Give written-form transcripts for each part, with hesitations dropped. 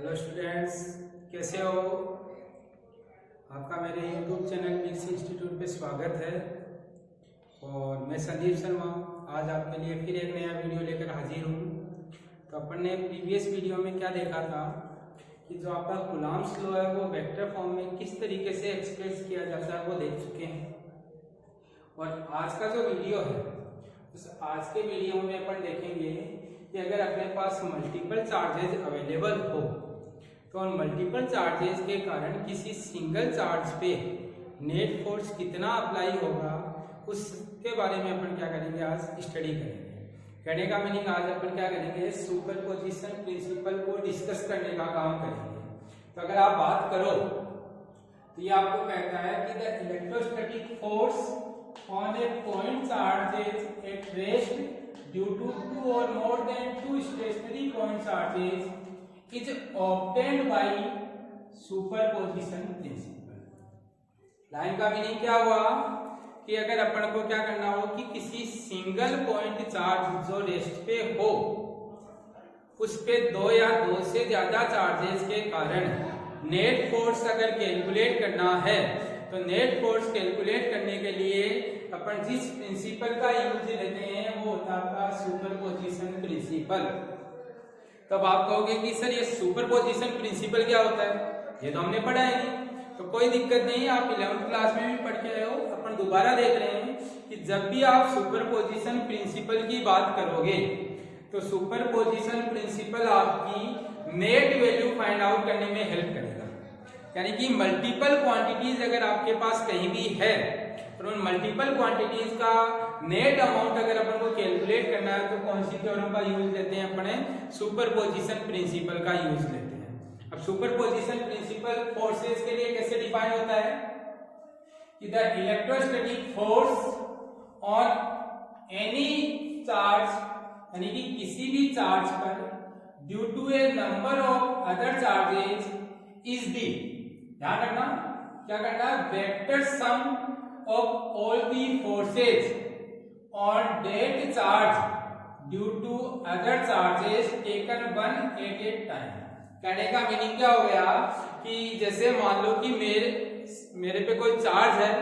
Hello students, कैसे हो? आपका मेरे YouTube चैनल मिक्स इंस्टीट्यूट पे स्वागत है। और मैं संदीप शर्मा आज आपके लिए फिर एक नया वीडियो लेकर हाजिर हूँ। तो अपन ने प्रीवियस वीडियो में क्या देखा था कि जो आपका कूलॉम्स लॉ है वो वेक्टर फॉर्म में किस तरीके से एक्सप्रेस किया जाता है वो देख चुके हैं। और आज का जो वीडियो है उस आज के वीडियो में अपन देखेंगे कि अगर अपने पास मल्टीपल चार्जेज अवेलेबल हो तो उन मल्टीपल चार्जेस के कारण किसी सिंगल चार्ज पे नेट फोर्स कितना अप्लाई होगा उसके बारे में अपन क्या करेंगे, आज स्टडी करेंगे। कहने का मीनिंग आज अपन क्या करेंगे, सुपरपोजिशन प्रिंसिपल को डिस्कस करने का काम करेंगे। तो अगर आप बात करो तो ये आपको कहता है कि the electrostatic force on a point charges at rest due to two और more than two stationary point charges is obtained by superposition principle. Line का मीनिंग क्या हुआ कि अगर अपन को क्या करना हो कि किसी सिंगल पॉइंट चार्ज जो रेस्ट पे हो उस पे दो या दो से ज्यादा चार्जेस के कारण नेट फोर्स अगर कैलकुलेट करना है तो नेट फोर्स कैलकुलेट करने के लिए अपन जिस प्रिंसिपल का यूज लेते हैं वो होता है आपका सुपरपोजिशन प्रिंसिपल। तब आप कहोगे कि सर ये सुपरपोजिशन प्रिंसिपल क्या होता है, ये तो हमने पढ़ा ही नहीं। तो कोई दिक्कत नहीं, आप 11th क्लास में भी पढ़ के आए हो। अपन दोबारा देख रहे हैं कि जब भी आप सुपरपोजिशन प्रिंसिपल की बात करोगे तो सुपरपोजिशन प्रिंसिपल आपकी नेट वैल्यू फाइंड आउट करने में हेल्प करेगा। यानी कि मल्टीपल क्वांटिटीज अगर आपके पास कहीं भी है और उन मल्टीपल क्वांटिटीज का नेट अमाउंट अगर अपन को कैलकुलेट करना है तो कौन सी थ्योरम का यूज लेते हैं, अपने सुपरपोजिशन प्रिंसिपल का यूज लेते हैं। अब सुपरपोजिशन प्रिंसिपल फोर्सेस के लिए कैसे डिफाइन होता है कि the electrostatic force on any charge, यानी कि किसी भी चार्ज पर due to a number of other charges is the, ध्यान रखना क्या करना, vector sum of all the forces on that charge due to other charges taken one at a time। कहने का मीनिंग क्या हो गया कि जैसे मान लो कि मेरे पे कोई चार्ज है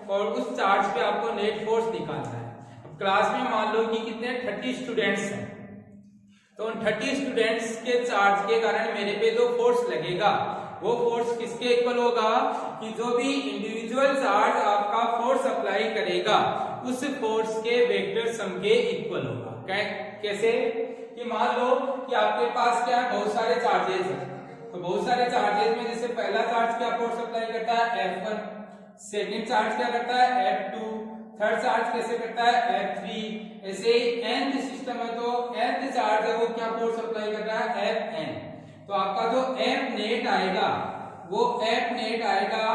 और उस चार्ज पे आपको नेट फोर्स निकालना है। अब क्लास में मान लो कि कितने 30 स्टूडेंट्स हैं, तो उन 30 स्टूडेंट्स के चार्ज के कारण मेरे पे जो फोर्स लगेगा वो फोर्स किसके इक्वल होगा कि जो भी इंडिविजुअल चार्ज आपका फोर्स अप्लाई करेगा उस फोर्स के वेक्टर सम के इक्वल होगा। कैसे कि मान लो कि आपके पास क्या है, बहुत सारे चार्जेस हैं। तो बहुत सारे चार्जेस में जैसे पहला चार्ज क्या फोर्स अप्लाई करता है F1, सेकंड चार्ज क्या करता है F2, थर्ड चार्ज कैसे करता है F3, ऐसे ही nth सिस्टम है तो nth चार्ज है वो क्या फोर्स अप्लाई कर रहा है Fn। तो आपका जो F नेट आएगा वो F नेट आएगा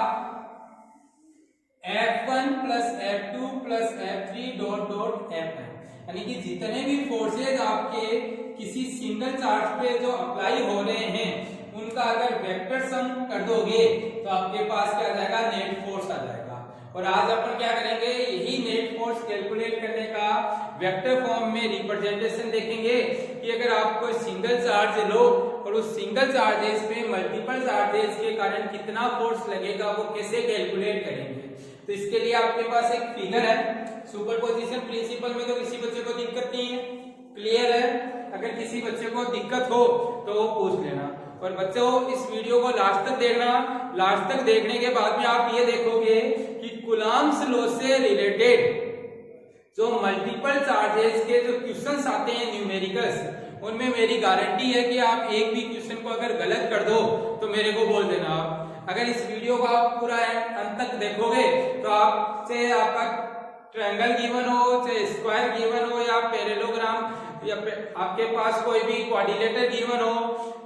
F1 plus F2 plus F3 dot dot Fn। यानी कि जितने भी फोर्सेज आपके किसी सिंगल चार्ज पे जो अप्लाई हो रहे हैं उनका अगर वेक्टर सम कर दोगे तो आपके पास क्या आ जाएगा, नेट फोर्स आ जाएगा। और आज अपन क्या करेंगे, यही नेट फोर्स कैलकुलेट करने का वेक्टर फॉर्म में रिप्रेजेंटेशन देखेंगे कि अगर आप कोई सिंगल चार्ज लो और उस सिंगल चार्जेस पे मल्टीपल चार्जेस के कारण कितना फोर्स लगेगा वो कैसे कैलकुलेट करेंगे। तो इसके लिए आपके पास एक फिगर है। सुपरपोजिशन प्रिंसिपल में तो किसी बच्चे को दिक्कत नहीं है, क्लियर है। अगर किसी बच्चे को दिक्कत हो तो वो पूछ लेना। और बच्चों इस वीडियो को लास्ट तक देखना, लास्ट तक देखने के बाद में आप ये देखोगे कि कूलॉम्स लॉ से रिलेटेड जो मल्टीपल चार्जेस के जो क्वेश्चंस आते हैं न्यूमेरिकल्स, उनमें मेरी गारंटी है कि आप एक भी क्वेश्चन को अगर गलत कर दो तो मेरे को बोल देना। आप अगर इस वीडियो को आप पूरा अंत तक देखोगे तो आपसे आपका ट्रायंगल गिवन हो, चाहे स्क्वायर गिवन हो या पैरेललोग्राम या आपके पास कोई भी क्वाड्रिलेटर गिवन हो,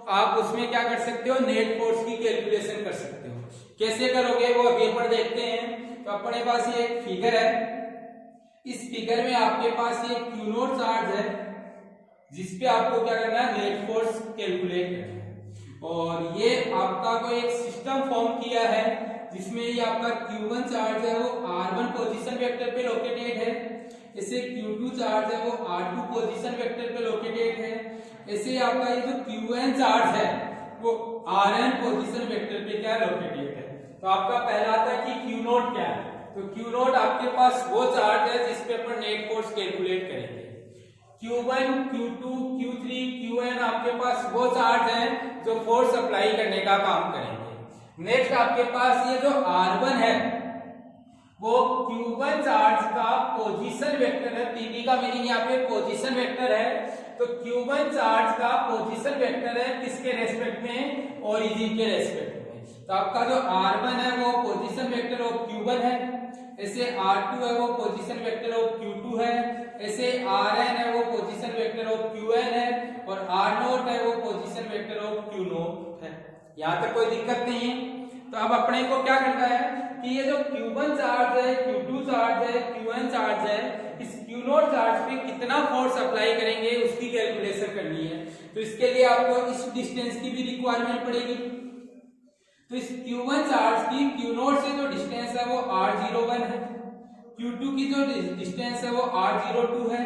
आप उसमें क्या कर सकते हो, नेट फोर्स की कैलकुलेशन कर सकते हो। कैसे करोगे वो अभी अपन देखते हैं। तो अपने पास ये एक फिगर है, इस फिगर में आपके पास ये Q नोट चार्ज है जिसपे आपको क्या करना है, नेट फोर्स कैलकुलेट करना है। और ये आपका कोई एक सिस्टम फॉर्म किया है जिसमें ये आपका Q1 चार्ज है वो R1 पोजीशन वेक्टर पे लोकेटेड है, इसे Q2 चार्ज है वो R2 पोजीशन वेक्टर पे लोकेटेड है, ऐसे आपका ये जो Qn चार्ज है वो Rn पोजीशन वेक्टर पे क्या लोकेटेड है। तो आपका पहला आता है कि Q नोट क्या है। तो Q नोट आपके पास वो चार्ज है जिस पे अपन नेट फोर्स कैलकुलेट करेंगे। Q1, Q2, Q3, Qn आपके पास वो चार्ज है जो फोर्स अप्लाई करने का काम करेंगे। नेक्स्ट आपके पास ये जो R1 है वो Q1 चार्ज का पोजीशन वेक्टर है। पीवी का मीनिंग यहाँ पे पोजीशन वेक्टर है। तो Q1 चार्ज का पोजीशन वेक्टर है किसके रेस्पेक्ट में, ओरिजिन के रेस्पेक्ट में। तो आपका जो R1 है वो पोजीशन वेक्टर ऑफ Q1 है, ऐसे R2 है वो पोजीशन वेक्टर ऑफ Q2 है, ऐसे Rn है वो पोजीशन वेक्टर ऑफ Qn है, और R0 है वो position vector of Q note है। यहाँ तक कोई दिक्कत नहीं है। तो अब अपने को क्या करना है कि ये जो Q1 चार्ज है, Q2 चार्ज है, Qn चार्ज है, इस Q नोट चार्ज पे कितना फोर्स अप्लाई करेंगे उसकी कैलकुलेशन करनी है। तो इसके लिए आपको इस डिस्टेंस की भी रिक्वायरमेंट पड़ेगी। तो इस Q1 चार्ज की Q नोट से जो डिस्टेंस है वो R01 है, Q2 की जो डिस्टेंस है वो R02 है,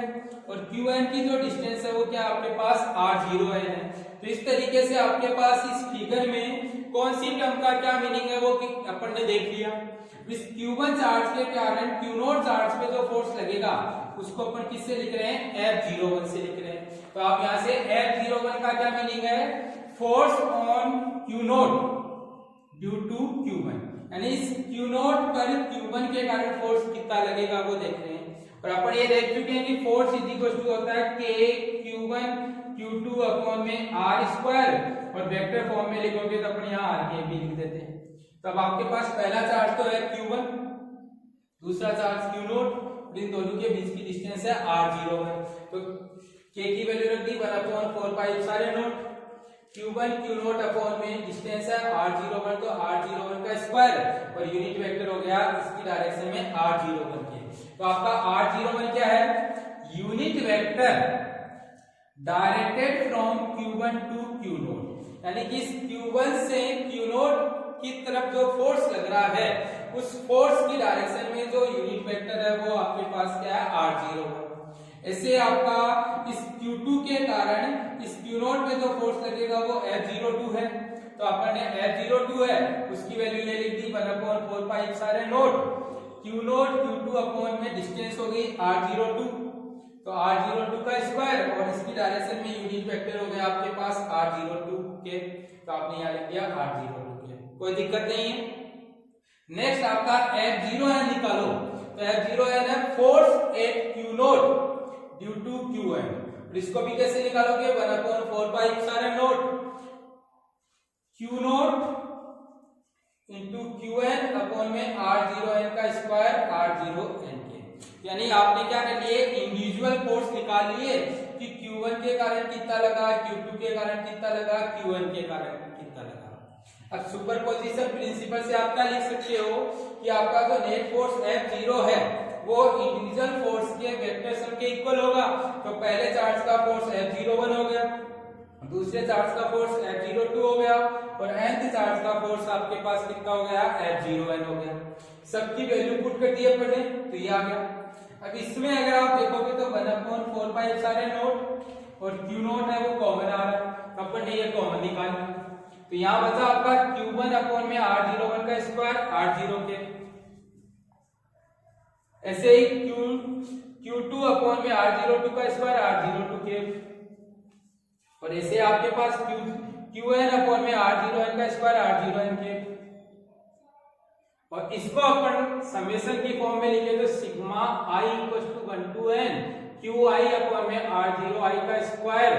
और Qn की जो डिस्टेंस है वो क्या आपके पास R0 है। तो इस तरीके से आपके पास इस फिगर में कौन सी टर्म का क्या मीनिंग है वो अपन ने देख लिया। इस Q1 चार्ज के कारण Q नोट चार्ज पे जो फोर्स लगेगा उसको अपन किससे लिख रहे हैं, F01 से लिख रहे हैं। तो आप यहाँ से F01 का क्या मीनिंग है, force on Q naught due to Q1, यानी इस Q नोट पर Q1 के कारण फोर्स कितना लगेगा वो देख रहे हैं। और अपन ये देख चुके हैं कि फोर्स इज इक्वल टू होता है K Q1 Q2 अपॉन में R स्क्वायर, और वेक्टर फॉर्म में लिखोगे तो अपन यहाँ R के भी लिख देते हैं। तब आपके पास पहला चार्ज तो है Q1, दूसरा चार्ज Q नोट, इन दोनों के बीच की डिस्टेंस है R01। तो K की वैल्यू रख दी 1/4 सारे note, Q1 Q naught upon में डिस्टेंस है R01, तो R01 का स्क्वायर, और यूनिट वेक्टर हो गया इसकी डायरेक्शन में R01 के। तो आपका R01 क्या है, unit vector directed from Q1 to Q naught, यानी कि इस Q1 से Q नोट की तरफ जो फोर्स लग रहा है उस फोर्स की डायरेक्शन में जो यूनिट वेक्टर है वो आपके पास क्या है, R01। ऐसे आपका इस Q2 के कारण इस Q नोट में जो फोर्स लगेगा वो F02 है। तो अपन ने F02 है उसकी वैल्यू ले ली थी 1/4 सारे naught, Q note Q2 upon में डिस्टेंस हो गई R02, तो R02 का स्क्वायर, और इसकी डायरेक्शन में यूनिट वेक्टर हो गया आपके पास R02 के। तो आपने यहाँ लिख दिया R02 के, कोई दिक्कत नहीं है। नेक्स्ट आपका F0n निकालो। तो F0n है force at Q naught due to Qn, और इसको भी कैसे निकालोगे, 1/4 सारे naught Q naught into Qn upon में R0n का स्क्वायर R0n के। यानी आपने क्या कर लिए, इंडिविजुअल फोर्स निकाल लिए कि Q1 के कारण कितना लगा, Q2 के कारण कितना लगा, Qn के कारण कितना लगा। अब सुपरपोजिशन प्रिंसिपल से आप क्या लिख सकते हो कि आपका जो नेट फोर्स F0 है वो इंडिविजुअल फोर्स के वेक्टर सम के इक्वल होगा। तो पहले चार्ज का फोर्स F01 हो गया, दूसरे चार्ज का फोर्स F02 हो गया, और nth चार्ज का फोर्स आपके पास कितना हो गया, F01 हो गया। सबकी वैल्यू पुट कर दिए पड़े तो ये आ गया। अब इसमें अगर आप देखोगे तो 1/4 सारे नोट, और Q नोट है वो कॉमन आ रहा है, अपन ने ये कॉमन निकाला। तो यहाँ बचा आपका Q1 अपॉन में R01 का स्क्वायर R0 के, ऐसे ही Q2 अपॉन में R02 का स्क्वायर R02 के, और ऐसे आपके पास Qn अपॉन में R0n का स्क्वायर R0n के। और इसको अपन समेशन की फॉर्म में लिखे तो sigma i equal to 1 to n Qi upon में R0i का स्क्वायर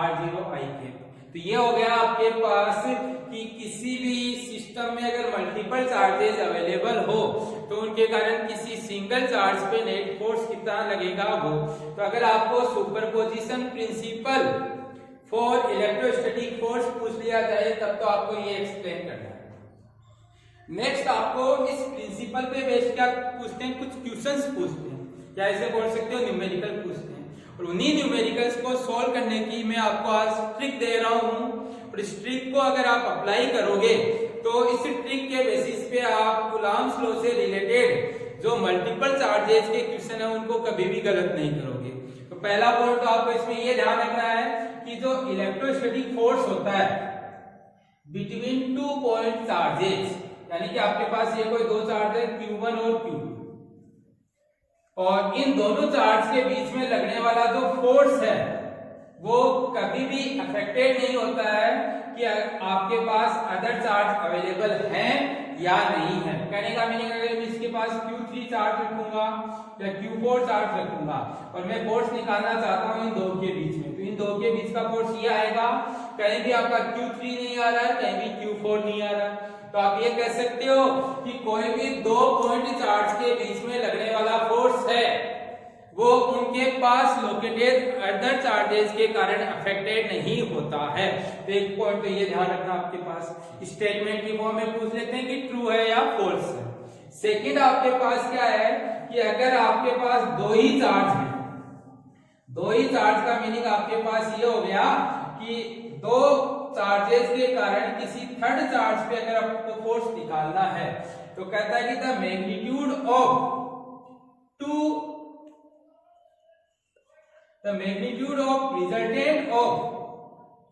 R0i के। तो ये हो गया आपके पास कि किसी भी सिस्टम में अगर मल्टीपल चार्जेस अवेलेबल हो तो उनके कारण किसी सिंगल चार्ज पे नेट फोर्स कितना लगेगा वो। तो अगर आपको superposition principle for electrostatic force पूछ लिया जाए तब तो आपको ये एक्सप्लेन करना है। नेक्स्ट आपको इस प्रिंसिपल पे बेस्ड क्या पूछते हैं, कुछ क्वेश्चंस पूछते हैं, या ऐसे बोल सकते हो न्यूमेरिकल पूछते हैं, और उन्हीं न्यूमेरिकल्स को सॉल्व करने की मैं आपको आज ट्रिक दे रहा हूँ। और इस ट्रिक को अगर आप अप्लाई करोगे तो इस ट्रिक के बेसिस पे आप कूलॉम्स लॉ से रिलेटेड जो मल्टीपल चार्जेस के क्वेश्चन है उनको कभी भी गलत नहीं करोगे। तो पहला पॉइंट तो आपको इसमें ये ध्यान रखना है कि जो इलेक्ट्रोस्टैटिक फोर्स होता है बिटवीन 2 पॉइंट चार्जेस, यानी कि आपके पास ये कोई दो चार्ज है Q1 और Q2, और इन दोनों चार्ज के बीच में लगने वाला जो फोर्स है वो कभी भी अफेक्टेड नहीं होता है कि आपके पास अदर चार्ज अवेलेबल हैं या नहीं है। कहने का मीनिंग, अगर मैं इसके पास Q3 चार्ज रखूंगा या Q4 चार्ज रखूंगा और मैं फोर्स निकालना चाहता हूं इन दो के बीच में, तो इन दो के बीच का फोर्स ये आएगा, कहीं भी आपका Q3 नहीं आ रहा है, कहीं भी Q4 नहीं आ रहा है। तो आप ये कह सकते हो कि कोई भी दो पॉइंट चार्ज के बीच में लगने वाला फोर्स है वो उनके पास लोकेटेड अदर चार्जेस के कारण अफेक्टेड नहीं होता है। तो एक पॉइंट तो ये ध्यान रखना, आपके पास स्टेटमेंट की फॉर्म में पूछ लेते हैं कि ट्रू है या फॉल्स है। सेकंड आपके पास क्या है कि अगर आपके पास दो ही चार्ज है, दो ही चार्ज का मीनिंग आपके पास ये हो गया कि दो चार्जेस के कारण किसी थर्ड चार्ज पे अगर आपको फोर्स निकालना है तो कहता है कि the magnitude of resultant of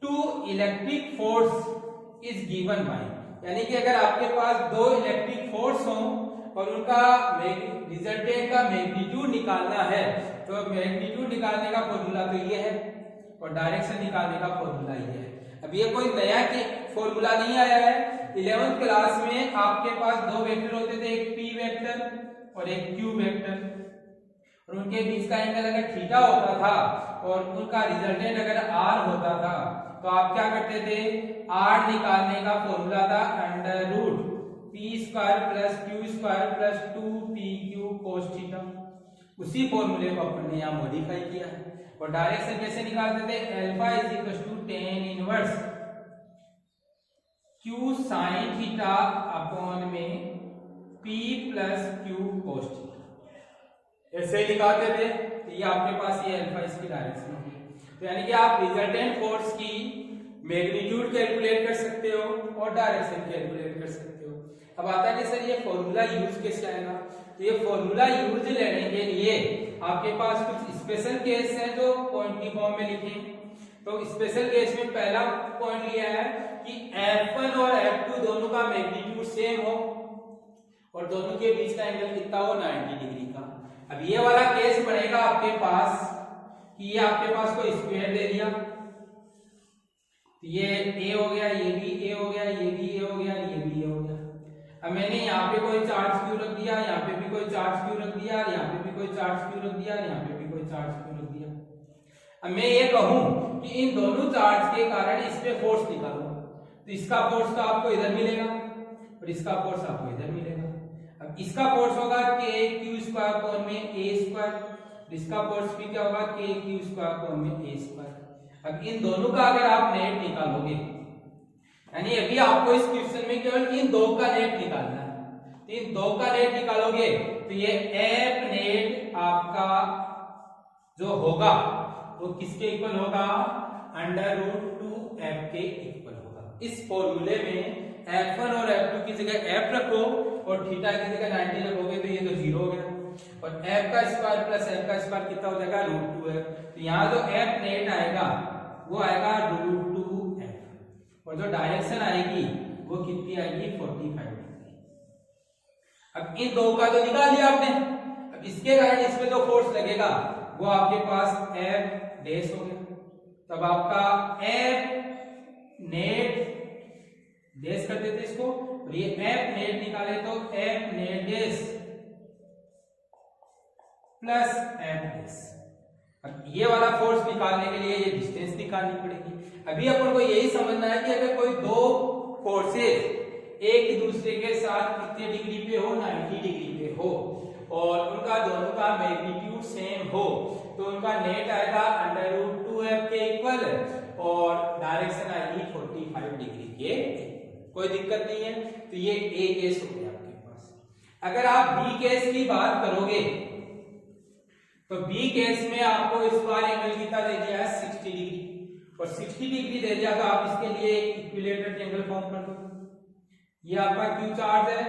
two electric force is given by, यानी कि अगर आपके पास दो इलेक्ट्रिक फोर्स हो और उनका रिजल्टेंट का मैग्नीट्यूड निकालना है तो मैग्नीट्यूड निकालने का फॉर्मूला तो ये है और डायरेक्शन निकालने का फॉर्मूला ये है। अब ये कोई नया फॉर्मूला नहीं आया है, 11th क्लास में आपके पास दो वेक्टर होते थे, एक P वेक्टर और एक Q वेक्टर, और उनके बीच का एंगल अगर थीटा होता था और उनका रिजल्टेंट अगर r होता था तो आप क्या करते थे, r निकालने का फॉर्मूला था under root p square plus q square plus 2pq cos theta. उसी फॉर्मूले को अपन ने यहाँ मॉडिफाई किया है। और डायरेक्शन कैसे निकालते थे, alpha is equal to tan inverse q sin theta upon में p plus q cos theta, ऐसे निकालते थे। तो ये आपके पास ये अल्फा इसकी डायरेक्शन होगी। तो यानी कि आप रिजल्टेंट फोर्स की मैग्नीट्यूड कैलकुलेट कर सकते हो और डायरेक्शन कैलकुलेट कर सकते हो। अब आता है कि सर ये फॉर्मूला यूज कैसे आएगा, तो ये फॉर्मूला यूज लेने के लिए आपके पास कुछ स्पेशल केस है जो पॉइंट की फॉर्म में लिखे। तो स्पेशल केस में पहला पॉइंट लिया है कि F1 और F2 दोनों का मैग्नीट्यूड सेम हो और दोनों के बीच का एंगल कितना हो, 90 डिग्री का। अब ये वाला केस बनेगा आपके पास कि ये आपके पास कोई स्क्वायर दे दिया, ये A हो गया, ये भी A हो गया, ये भी A हो गया, ये भी A हो गया। अब मैंने यहाँ पे कोई चार्ज क्यू रख दिया, यहाँ पे भी कोई चार्ज क्यू रख दिया, यहाँ पे भी कोई चार्ज क्यू रख दिया, यहाँ पे भी कोई चार्ज क्यू रख दिया। अब मैं ये कहूं कि इन दोनों चार्ज के कारण इस पे फोर्स निकालो, तो इसका फोर्स तो आपको इधर मिलेगा और इसका फोर्स आपको इधर मिलेगा। अब इसका फोर्स होगा के क्यू स्क्वायर कोण में ए स्क्वायर, इसका फोर्स भी क्या होगा के क्यू स्क्वायर कोण में ए स्क्वायर। अब इन दोनों का अगर आप नेट निकालोगे, यानी अभी आपको इस क्वेश्चन में केवल इन दो का नेट निकालना है, तो इन दो का नेट निकालोगे तो ये एफ नेट आपका जो होगा वो किसके इक्वल होगा, अंडर रूट 2f के इक्वल होगा। इस फॉर्मूले में f1 और f2 की जगह f रखो और थीटा की जगह 90 रखोगे तो ये तो 0 हो गया, और f का स्क्वायर प्लस f का स्क्वायर कितना हो जाएगा, रूट 2 है। तो यहाँ जो f नेट आएगा वो आएगा रूट 2f, और जो डायरेक्शन आएगी वो कितनी आएगी, 45 डिग्री। अब इन दो का तो निकाल लिया आपने, अब इसके कारण इसमें जो फोर्स लगेगा वो आपके पास f डैश हो गया। तब आपका f नेट डैश कर देते इसको, और ये f नेट निकाले तो f net dash plus f dash. अब ये वाला फोर्स निकालने के लिए ये डिस्टेंस निकालनी पड़ेगी। अभी अपन को यही समझना है कि अगर कोई दो फोर्सेस एक दूसरे के साथ कितने डिग्री पे हो, 90 डिग्री पे हो, और उनका दोनों का मैग्नीट्यूड सेम हो, तो उनका नेट आएगा अंडर रूट 2f के इक्वल और डायरेक्शन आएगी 45 डिग्री के। कोई दिक्कत नहीं है। तो ये ए केस हो गया आपके पास। अगर आप बी केस की बात करोगे तो बी केस में आपको इस बार एंगल कितना दे दिया है, 60 डिग्री, और 60 डिग्री दे दिया तो आप इसके लिए इक्विलेटरल ट्रायंगल फॉर्म कर दो। ये आपका क्यू चार्ज है,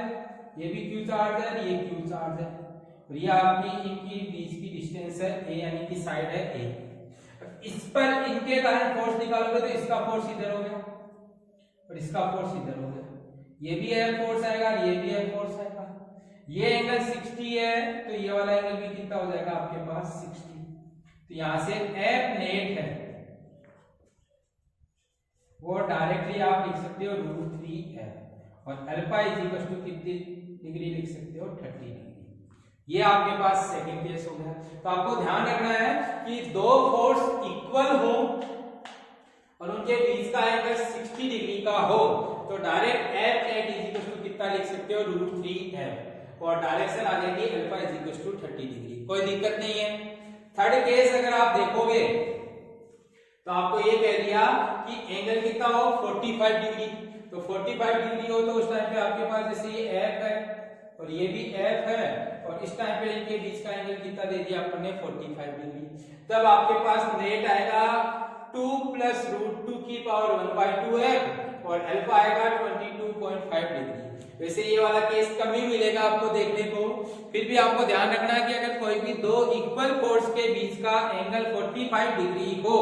ये भी क्यू चार्ज है, ये क्यू चार्ज है, और ये आपकी इनकी बीच की डिस्टेंस है ए, यानी कि साइड है ए। इस पर इनके कारण फोर्स निकालोगे तो इसका फोर्स इधर हो गया और इसका फोर्स इधर हो गया, ये भी F फोर्स आएगा, ये भी F फोर्स आएगा। ये एंगल 60 है तो ये वाला एंगल भी कितना हो जाएगा आपके पास 60। तो यहां से F नेट है वो डायरेक्टली आप लिख सकते हो √3F और अल्फा इज इक्वल टू कितनी डिग्री लिख सकते हो 30 डिग्री। ये आपके पास सेकंड केस हो गया। तो आपको ध्यान रखना है कि दो फोर्स इक्वल हो और उनके बीच का एंगल 60 डिग्री का हो तो direct F net is equal to कितना लिख सकते हो √3F और डायरेक्शन आ जाएगी alpha is equal to 30 degree, कोई दिक्कत नहीं है। थर्ड केस अगर आप देखोगे तो आपको ये कह दिया कि एंगल कितना हो 45 डिग्री, तो 45 डिग्री हो तो उस टाइम पे आपके पास जैसे ये F है और ये भी F है और इस टाइम पे इनके बीच का एंगल कितना दे दिया अपन ने 45 डिग्री। तब आपके पास नेट आएगा 2 + √2 की पावर 1/2F और अल्फा आएगा 22.5 डिग्री। वैसे ये वाला केस कम ही मिलेगा आपको देखने को, फिर भी आपको ध्यान रखना है कि अगर कोई भी दो इक्वल फोर्स के बीच का एंगल 45 डिग्री हो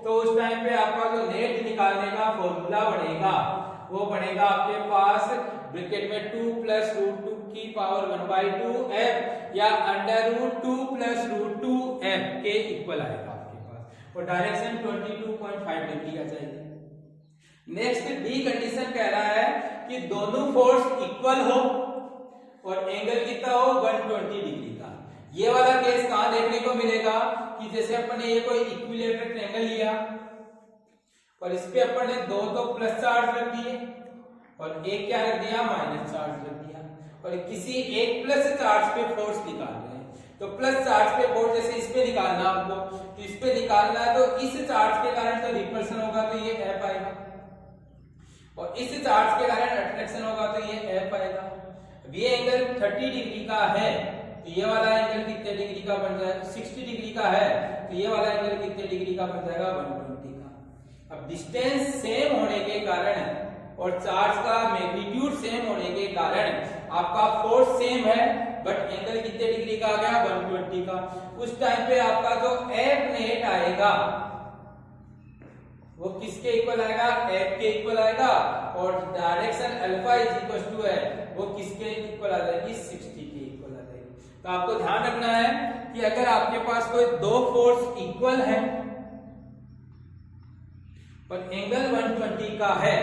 तो उस टाइम पे आपका जो नेट निकालने का फॉर्मूला बढ़ेगा वो बढ़ेगा आपके पास ब्रैकेट में 2 + √2 की पावर 1/2F या √2 + √2F के इक्वल आएगा आपके पास और डायरेक्शन 22.5 डिग्री आ जाएगी। नेक्स्ट डी कंडीशन कह रहा है कि दोनों फोर्स इक्वल हो और एंगल कितना हो 120 डिग्री का। ये वाला केस कहां देखने को मिलेगा कि जैसे अपन ने ये कोई इक्विलेटरल ट्रायंगल लिया और इस पे अपन ने दो तो प्लस चार्ज रख दिए और एक क्या रख दिया माइनस चार्ज रख दिया और किसी एक प्लस चार्ज पे फोर्स निकाल रहे हैं। तो प्लस चार्ज पे फोर्स जैसे इस पे निकालना आपको, तो इस पे निकालना है तो इस चार्ज के कारण तो रिपल्सन होगा तो ये F आएगा और इस चार्ज के कारण अट्रैक्शन होगा तो ये F आएगा। अब ये एंगल 30 डिग्री का है तो ये वाला एंगल कितने डिग्री का बन जाएगा 60 डिग्री का है तो ये वाला एंगल कितने डिग्री का बन जाएगा 120 का। अब डिस्टेंस सेम होने के कारण और चार्ज का मैग्नीट्यूड सेम होने के कारण आपका फोर्स सेम है बट एंगल कितने डिग्री का आ गया 120 का। उस टाइम पे आपका जो F नेट आएगा वो किसके इक्वल आएगा F के इक्वल आएगा और direction alpha is equal to है वो किसके इक्वल आ जाएगी 60 के इक्वल आ जाएगी। तो आपको ध्यान रखना है कि अगर आपके पास कोई दो फोर्स इक्वल है और एंगल 120 का है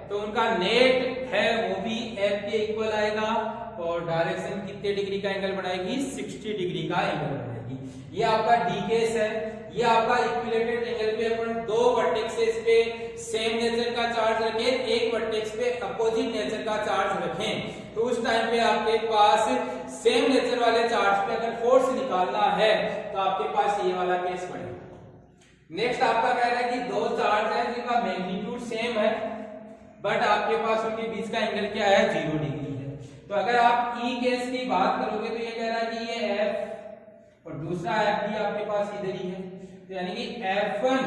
तो उनका नेट है वो भी F के इक्वल आएगा और डायरेक्शन कितने डिग्री का एंगल बनाएगी 60 डिग्री का एंगल बनाएगी। ये आपका डी केस है। ये आपका इक्विलेटरल एंगल पे अपन दो वर्टेक्सेस पे सेम नेचर का चार्ज रखें, एक वर्टेक्स पे अपोजिट नेचर का चार्ज रखें तो उस टाइम पे आपके पास सेम नेचर वाले चार्ज पे अगर फोर्स निकालना है तो आपके पास ये वाला केस बनेगा। नेक्स्ट आपका कह रहा है कि दो चार्ज है जिनका मैग्नीट्यूड सेम है बट आपके पास उनके बीच का एंगल क्या है 0 डिग्री है। तो अगर आप ई केस की बात करोगे तो ये कह रहा है कि ये F और दूसरा F भी आपके पास इधर ही है तो यानी कि F1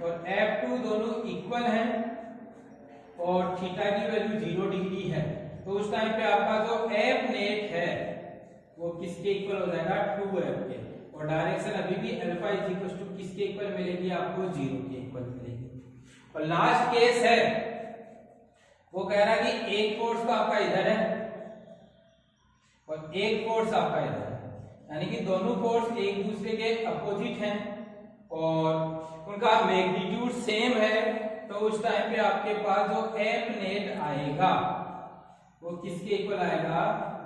और F2 दोनों इक्वल हैं और थीटा की वैल्यू 0 डिग्री है तो उस टाइम पे आपका जो F नेट है वो किसके इक्वल हो जाएगा 2F के और डायरेक्शन अभी भी अल्फा इज इक्वल टू किसके इक्वल मिलेगी आपको 0 के इक्वल मिलेगी। और लास्ट केस है वो कह रहा है कि एक फोर्स तो आपका इधर है और एक फोर्स आपका इधर है यानी कि दोनों फोर्स एक दूसरे के अपोजिट हैं और उनका मैग्नीट्यूड सेम है तो उस टाइम पे आपके पास जो F नेट आएगा वो किसके इक्वल आएगा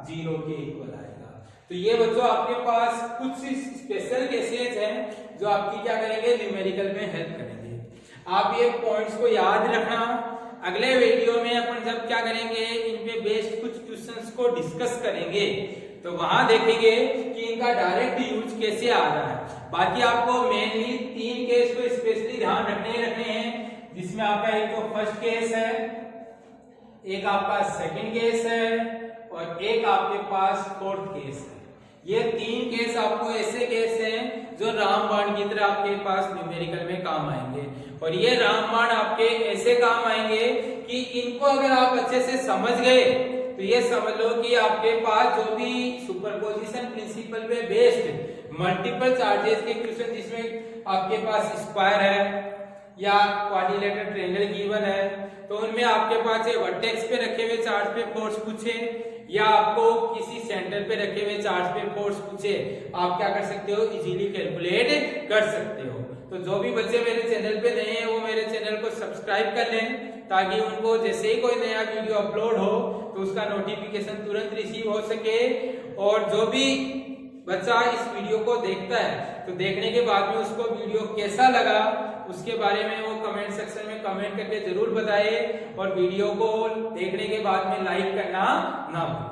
0 के इक्वल आएगा। तो ये बच्चों आपके पास कुछ स्पेशल केसेस हैं जो आपकी क्या करेंगे न्यूमेरिकल में हेल्प करेंगे। आप ये पॉइंट्स को याद रखना। अगले वीडियो में अपन जब क्या करेंगे इन पे बेस्ड कुछ क्वेश्चंस को डिस्कस करेंगे तो वहां देखेंगे कि इनका डायरेक्ट यूज कैसे आ रहा है। बाकी आपको मेनली 3 केस को स्पेशली ध्यान रखने हैं जिसमें आपका एक तो फर्स्ट केस है, एक आपका सेकंड केस है और एक आपके पास फोर्थ केस है। ये 3 केस आपको ऐसे केस हैं जो रामबाण की तरह आपके पास न्यूमेरिकल में काम आएंगे और ये रामबाण आपके ऐसे काम आएंगे कि इनको अगर आप अच्छे से समझ गए तो ये समझ लो कि आपके पास जो भी सुपरपोजिशन प्रिंसिपल पे बेस्ड मल्टीपल चार्जेस के क्वेश्चन जिसमें आपके पास स्क्वायर है या क्वाड्रिलेटरल ट्रायंगल गिवन है, तो उनमें आपके पास ये वर्टेक्स पे रखे हुए चार्ज पे फोर्स पूछे या आपको किसी सेंटर पे रखे हुए चार्ज पे फोर्स पूछे, आप क्या कर सकते हो, इजीली कैलकुलेट कर सकते हो। तो जो भी बच्चे मेरे चैनल पे नए हैं वो मेरे चैनल को सब्सक्राइब कर लें, ताकि उनको जैसे ही कोई नया वीडियो अपलोड हो तो उसका नोटिफिकेशन तुरंत रिसीव हो सके। और जो भी बच्चा इस वीडियो को देखता है तो देखने के बाद में उसको वीडियो कैसा लगा उसके बारे में वो कमेंट सेक्शन में कमेंट करके जरूर बताए, और वीडियो को देखने के बाद में लाइक करना ना भूलें।